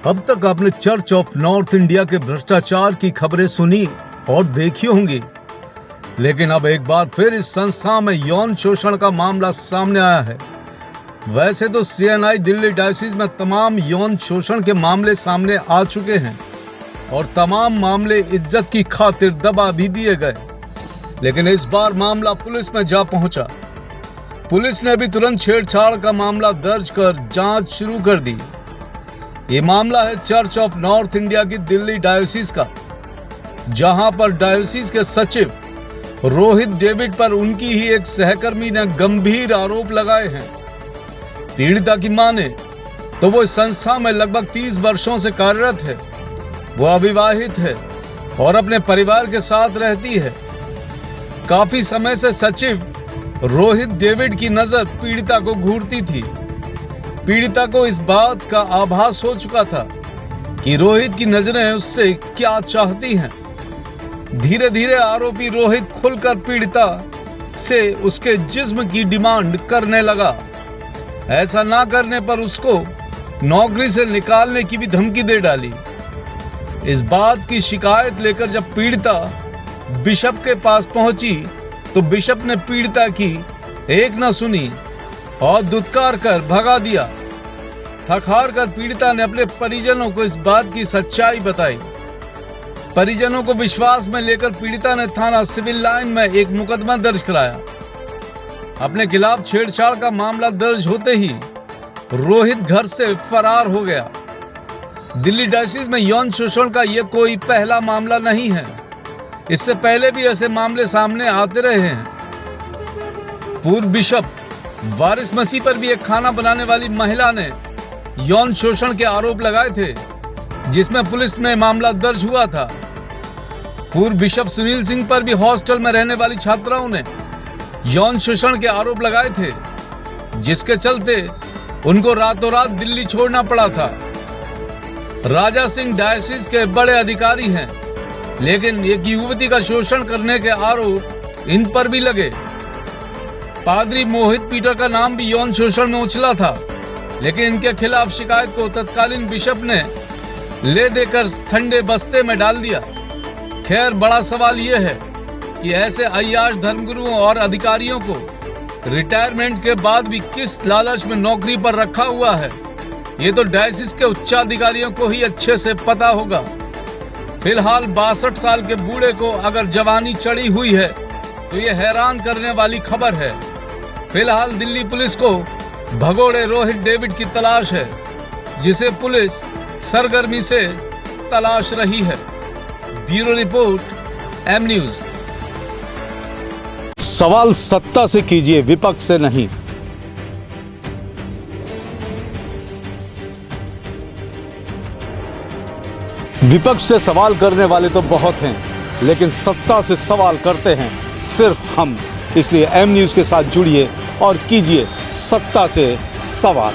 अब तक आपने चर्च ऑफ नॉर्थ इंडिया के भ्रष्टाचार की खबरें सुनी और देखी होंगी, लेकिन अब एक बार फिर इस संस्था में यौन शोषण का मामला सामने आया है। वैसे तो CNI दिल्ली डायोसीज में तमाम यौन शोषण के मामले सामने आ चुके हैं और तमाम मामले इज्जत की खातिर दबा भी दिए गए, लेकिन इस बार मामला पुलिस में जा पहुंचा। पुलिस ने भी तुरंत छेड़छाड़ का मामला दर्ज कर जांच शुरू कर दी। ये मामला है चर्च ऑफ नॉर्थ इंडिया की दिल्ली डायोसीज का, जहां पर डायोसीज के सचिव रोहित डेविड पर उनकी ही एक सहकर्मी ने गंभीर आरोप लगाए हैं। पीड़िता की माने तो वो इस संस्था में लगभग 30 वर्षों से कार्यरत है। वो अविवाहित है और अपने परिवार के साथ रहती है। काफी समय से सचिव रोहित डेविड की नजर पीड़िता को घूरती थी। पीड़िता को इस बात का आभास हो चुका था कि रोहित की नजरें उससे क्या चाहती हैं। धीरे धीरे आरोपी रोहित खुलकर पीड़िता से उसके जिस्म की डिमांड करने लगा। ऐसा ना करने पर उसको नौकरी से निकालने की भी धमकी दे डाली। इस बात की शिकायत लेकर जब पीड़िता बिशप के पास पहुंची तो बिशप ने पीड़िता की एक न सुनी और दुत्कार कर भगा दिया। थक-हार कर पीड़िता ने अपने परिजनों को इस बात की सच्चाई बताई। परिजनों को विश्वास में लेकर पीड़िता ने थाना सिविल लाइन में एक मुकदमा दर्ज कराया। अपने खिलाफ छेड़छाड़ का मामला दर्ज होते ही रोहित घर से फरार हो गया। दिल्ली डायोसीज में यौन शोषण का यह कोई पहला मामला नहीं है। इससे पहले भी ऐसे मामले सामने आते रहे हैं। पूर्व बिशप वारिस मसीह पर भी एक खाना बनाने वाली महिला ने यौन शोषण के आरोप लगाए थे, जिसमें पुलिस में मामला दर्ज हुआ था। पूर्व बिशप सुनील सिंह पर भी हॉस्टल में रहने वाली छात्राओं ने यौन शोषण के आरोप लगाए थे, जिसके चलते उनको रातों रात दिल्ली छोड़ना पड़ा था। राजा सिंह डायोसीज के बड़े अधिकारी हैं, लेकिन एक युवती का शोषण करने के आरोप इन पर भी लगे। पादरी मोहित पीटर का नाम भी यौन शोषण में उछला था, लेकिन इनके खिलाफ शिकायत को तत्कालीन बिशप ने ले देकर ठंडे बस्ते में डाल दिया। खैर, बड़ा सवाल यह है कि ऐसे अय्याश धर्मगुरुओं और अधिकारियों को रिटायरमेंट के बाद भी किस लालच में नौकरी पर रखा हुआ है, ये तो डायोसीज के उच्चाधिकारियों को ही अच्छे से पता होगा। फिलहाल 62 साल के बूढ़े को अगर जवानी चढ़ी हुई है तो ये हैरान करने वाली खबर है। फिलहाल दिल्ली पुलिस को भगोड़े रोहित डेविड की तलाश है, जिसे पुलिस सरगर्मी से तलाश रही है। Bureau report, M news. सवाल सत्ता से कीजिए, विपक्ष से नहीं। विपक्ष से सवाल करने वाले तो बहुत हैं, लेकिन सत्ता से सवाल करते हैं सिर्फ हम। इसलिए M न्यूज़ के साथ जुड़िए और कीजिए सत्ता से सवाल।